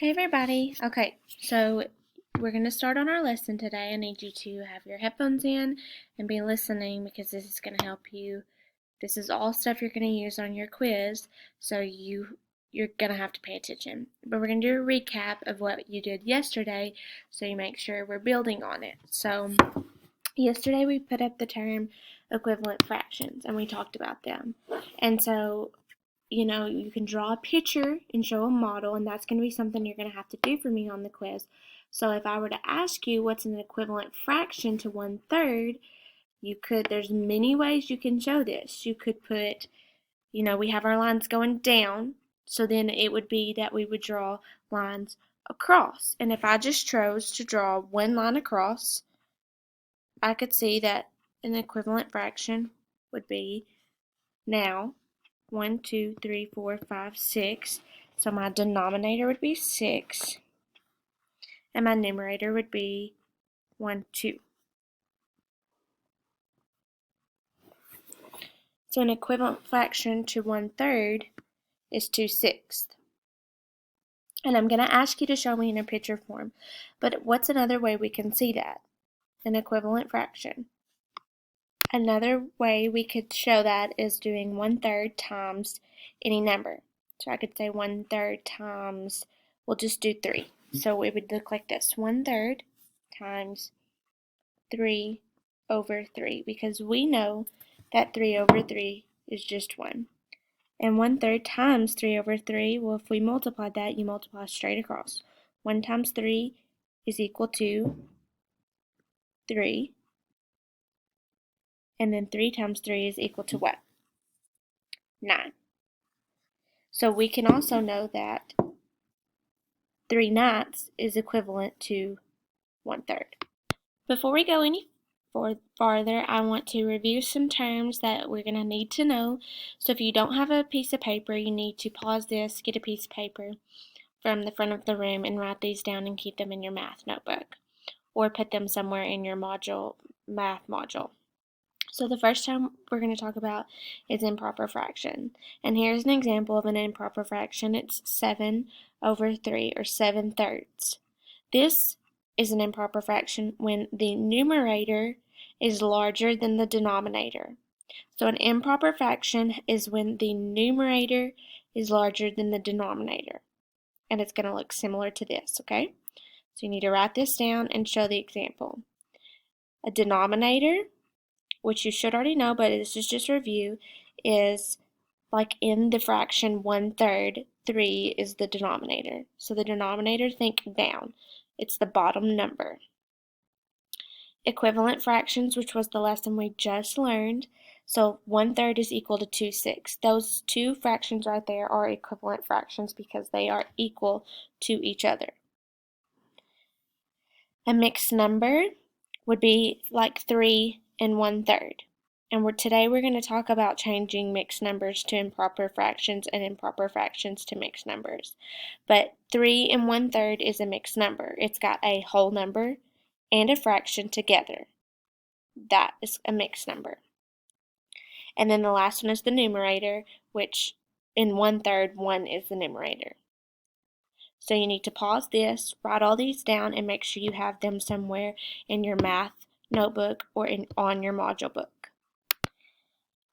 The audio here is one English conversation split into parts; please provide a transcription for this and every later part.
Hey everybody. Okay, so we're going to start on our lesson today. I need you to have your headphones in and be listening because this is going to help you. This is all stuff you're going to use on your quiz, so you're going to have to pay attention. But we're going to do a recap of what you did yesterday so you make sure we're building on it. So yesterday we put up the term equivalent fractions and we talked about them. And so you can draw a picture and show a model, and that's going to be something you're going to have to do for me on the quiz. So if I were to ask you what's an equivalent fraction to 1/3, there's many ways you can show this. You could put, we have our lines going down, so then it would be that we would draw lines across. And if I just chose to draw one line across, I could see that an equivalent fraction would be now 1, 2, 3, 4, 5, 6. So my denominator would be 6, and my numerator would be 1, 2. So an equivalent fraction to 1/3 is 2/6. And I'm going to ask you to show me in a picture form. But what's another way we can see that? An equivalent fraction. Another way we could show that is doing 1/3 times any number. So I could say 1/3 times, we'll just do 3. So it would look like this, 1/3 times 3 over 3, because we know that 3 over 3 is just 1. And 1/3 times 3 over 3, well, if we multiply that, you multiply straight across. 1 times 3 is equal to 3. And then 3 times 3 is equal to what? 9. So we can also know that 3/9 is equivalent to 1/3. Before we go any farther, I want to review some terms that we're going to need to know. So if you don't have a piece of paper, you need to pause this, get a piece of paper from the front of the room, and write these down and keep them in your math notebook, or put them somewhere in your math module. So the first term we're going to talk about is improper fraction. And here's an example of an improper fraction. It's 7 over 3, or 7/3. This is an improper fraction when the numerator is larger than the denominator. So an improper fraction is when the numerator is larger than the denominator. And it's going to look similar to this, okay? So you need to write this down and show the example. A denominator, which you should already know, but this is just review, is like in the fraction 1/3, 3 is the denominator. So the denominator, think down. It's the bottom number. Equivalent fractions, which was the lesson we just learned. So 1/3 is equal to 2/6. Those two fractions right there are equivalent fractions because they are equal to each other. A mixed number would be like 3 and 1/3. And today we're going to talk about changing mixed numbers to improper fractions and improper fractions to mixed numbers. But 3 and 1/3 is a mixed number. It's got a whole number and a fraction together. That is a mixed number. And then the last one is the numerator, which in 1/3, 1 is the numerator. So you need to pause this, write all these down, and make sure you have them somewhere in your math notebook or on your module book.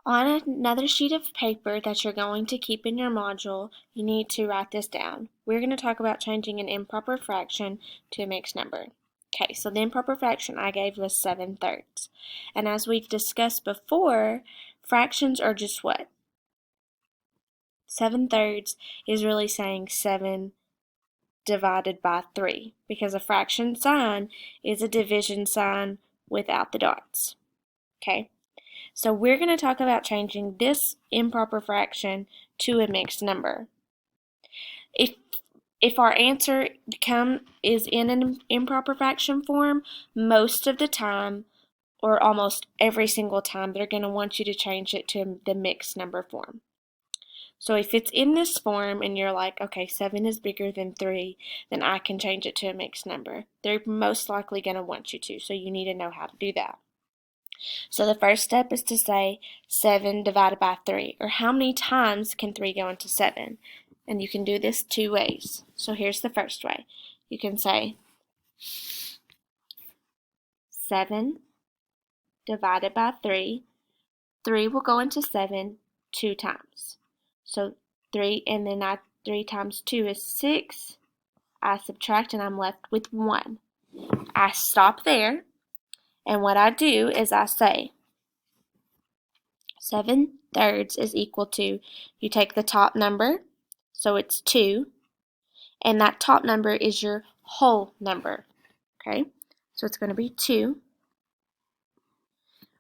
On another sheet of paper that you're going to keep in your module, you need to write this down. We're going to talk about changing an improper fraction to a mixed number. Okay, so the improper fraction I gave was 7/3. And as we've discussed before, fractions are just what? 7/3 is really saying 7 divided by 3, because a fraction sign is a division sign without the dots. Okay? So we're going to talk about changing this improper fraction to a mixed number. If our answer is in an improper fraction form, most of the time, or almost every single time, they're going to want you to change it to the mixed number form. So if it's in this form and you're like, okay, 7 is bigger than 3, then I can change it to a mixed number. They're most likely going to want you to, so you need to know how to do that. So the first step is to say 7 divided by 3, or how many times can 3 go into 7? And you can do this two ways. So here's the first way. You can say 7 divided by 3. 3 will go into 7 2 times. So 3, and then 3 times 2 is 6. I subtract and I'm left with 1. I stop there, and what I do is I say 7/3 is equal to, you take the top number, so it's 2, and that top number is your whole number, okay? So it's going to be 2.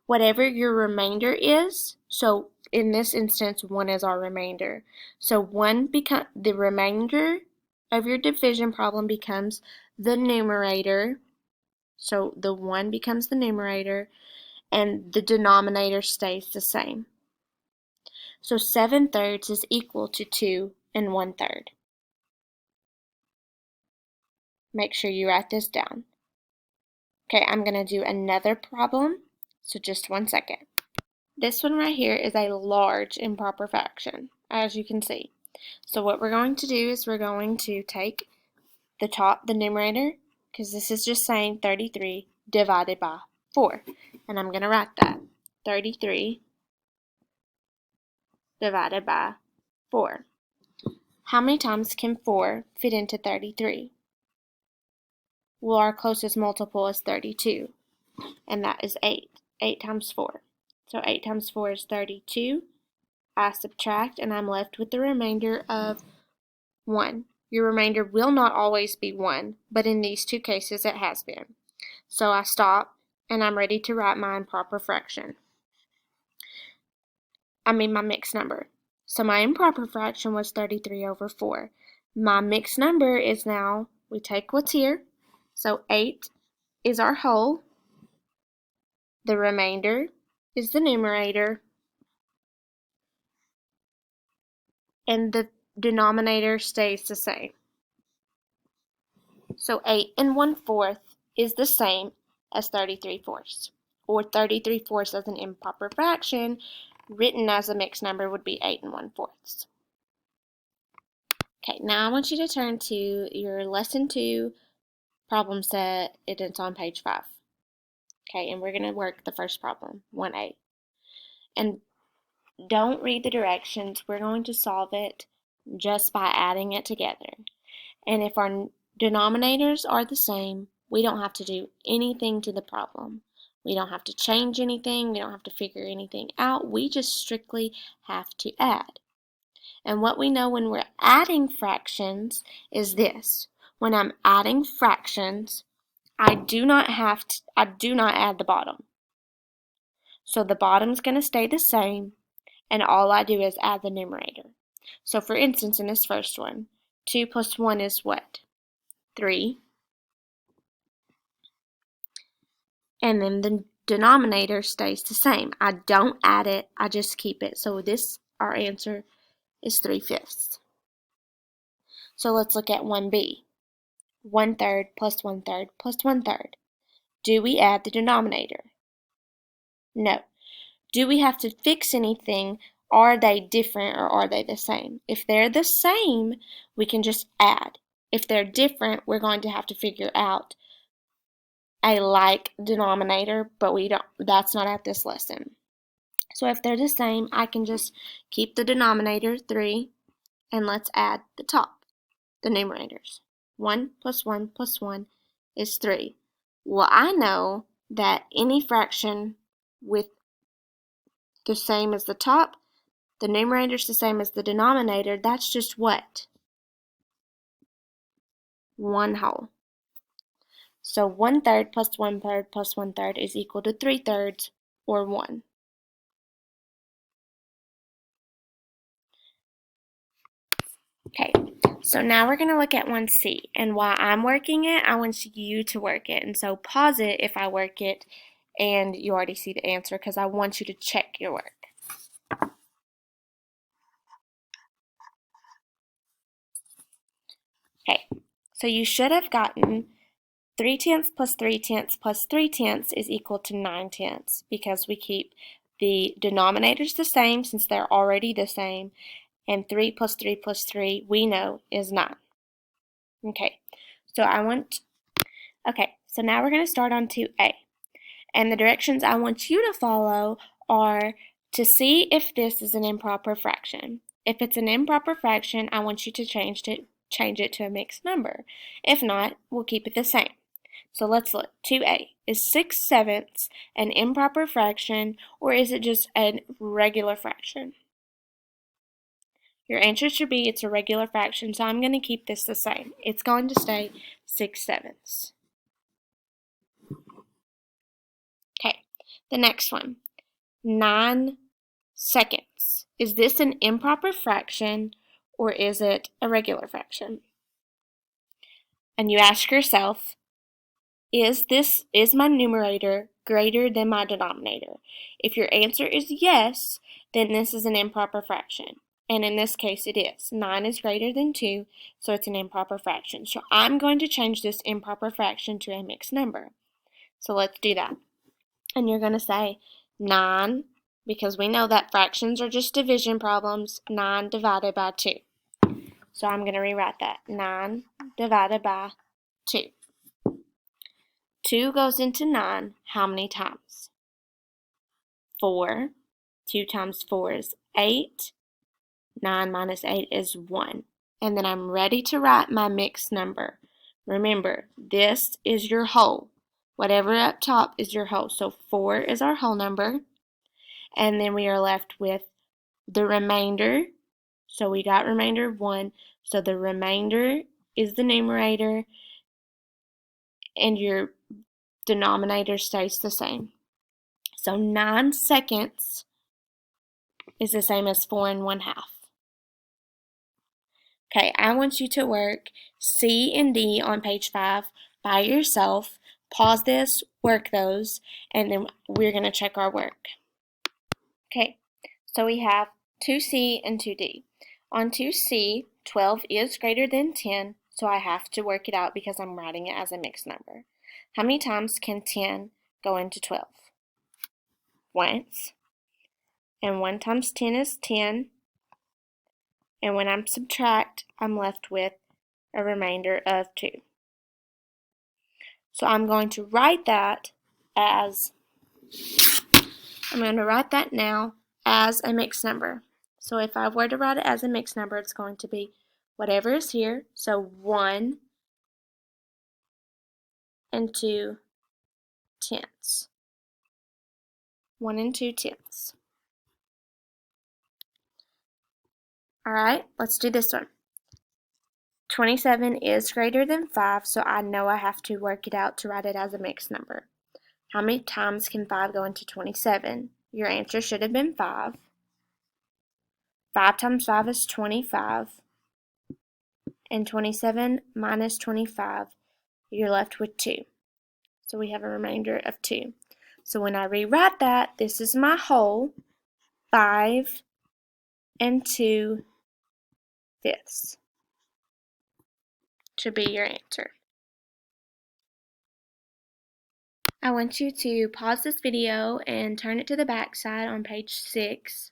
Whatever your remainder is, so in this instance, 1 is our remainder. So the remainder of your division problem becomes the numerator. So the 1 becomes the numerator, and the denominator stays the same. So 7/3 is equal to 2 1/3. Make sure you write this down. Okay, I'm going to do another problem, so just 1 second. This one right here is a large improper fraction, as you can see. So what we're going to do is we're going to take the numerator, because this is just saying 33 divided by 4. And I'm going to write that. 33 divided by 4. How many times can 4 fit into 33? Well, our closest multiple is 32, and that is 8. 8 times 4. So 8 times 4 is 32. I subtract, and I'm left with the remainder of 1. Your remainder will not always be 1, but in these two cases it has been. So I stop, and I'm ready to write my improper fraction. My mixed number. So my improper fraction was 33/4. My mixed number is now, we take what's here, so 8 is our whole, the remainder is the numerator, and the denominator stays the same. So 8 1/4 is the same as 33/4, or 33/4 as an improper fraction, written as a mixed number would be 8 1/4. Okay, now I want you to turn to your lesson 2 problem set. It's on page 5. Okay, and we're going to work the first problem, 1A. And don't read the directions. We're going to solve it just by adding it together. And if our denominators are the same, we don't have to do anything to the problem. We don't have to change anything. We don't have to figure anything out. We just strictly have to add. And what we know when we're adding fractions is this. When I'm adding fractions, I do not add the bottom. So the bottom's going to stay the same, and all I do is add the numerator. So for instance, in this first one, 2 plus 1 is what? 3. And then the denominator stays the same. I don't add it, I just keep it. So our answer is 3/5. So let's look at 1B. 1/3 plus 1/3 plus 1/3. Do we add the denominator? No. Do we have to fix anything? Are they different or are they the same? If they're the same, we can just add. If they're different, we're going to have to figure out a like denominator, but that's not at this lesson. So if they're the same, I can just keep the denominator 3, and let's add the top, the numerators. 1 plus 1 plus 1 is 3. Well, I know that any fraction with the same as the top, the numerator's the same as the denominator, that's just what? 1 whole. So 1/3 plus 1/3 plus 1/3 is equal to 3/3, or 1. Okay, so now we're going to look at 1C, and while I'm working it, I want you to work it. And so pause it if I work it and you already see the answer, because I want you to check your work. Okay, so you should have gotten 3/10 plus 3/10 plus 3/10 is equal to 9/10, because we keep the denominators the same since they're already the same, and 3 plus 3 plus 3 we know is 9. Okay, so so now we're going to start on 2a. And the directions I want you to follow are to see if this is an improper fraction. If it's an improper fraction, I want you to change it to a mixed number. If not, we'll keep it the same. So let's look. 2a. Is 6/7 an improper fraction, or is it just a regular fraction? Your answer should be it's a regular fraction, so I'm going to keep this the same. It's going to stay 6/7. Okay, the next one. 9 seconds. Is this an improper fraction, or is it a regular fraction? And you ask yourself, is my numerator greater than my denominator? If your answer is yes, then this is an improper fraction. And in this case, it is. 9 is greater than 2, so it's an improper fraction. So I'm going to change this improper fraction to a mixed number. So let's do that. And you're going to say 9, because we know that fractions are just division problems, 9 divided by 2. So I'm going to rewrite that. 9 divided by 2. 2 goes into 9 how many times? 4. 2 times 4 is 8. 9 minus 8 is 1. And then I'm ready to write my mixed number. Remember, this is your whole. Whatever up top is your whole. So 4 is our whole number. And then we are left with the remainder. So we got remainder of 1. So the remainder is the numerator, and your denominator stays the same. So 9 seconds is the same as 4 1/2. Okay, I want you to work C and D on page 5 by yourself. Pause this, work those, and then we're going to check our work. Okay, so we have 2C and 2D. On 2C, 12 is greater than 10, so I have to work it out because I'm writing it as a mixed number. How many times can 10 go into 12? Once. And 1 times 10 is 10. And when I subtract, I'm left with a remainder of 2. So I'm going to write that now as a mixed number. So if I were to write it as a mixed number, it's going to be whatever is here. So 1 and 2 tenths. 1 and 2 tenths. Alright, let's do this one. 27 is greater than 5, so I know I have to work it out to write it as a mixed number. How many times can 5 go into 27? Your answer should have been 5. 5 times 5 is 25. And 27 minus 25, you're left with 2. So we have a remainder of 2. So when I rewrite that, this is my whole, 5 and 2 fifths should be your answer. I want you to pause this video and turn it to the back side on page 6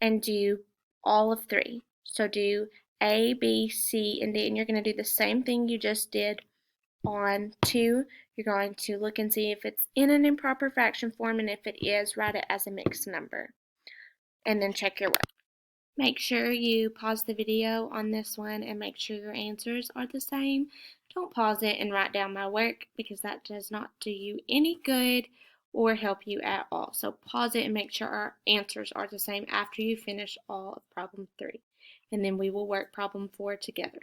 and do all of 3. So do A, B, C, and D, and you're going to do the same thing you just did on 2. You're going to look and see if it's in an improper fraction form, and if it is, write it as a mixed number. And then check your work. Make sure you pause the video on this one and make sure your answers are the same. Don't pause it and write down my work, because that does not do you any good or help you at all. So pause it and make sure our answers are the same after you finish all of problem 3. And then we will work problem 4 together.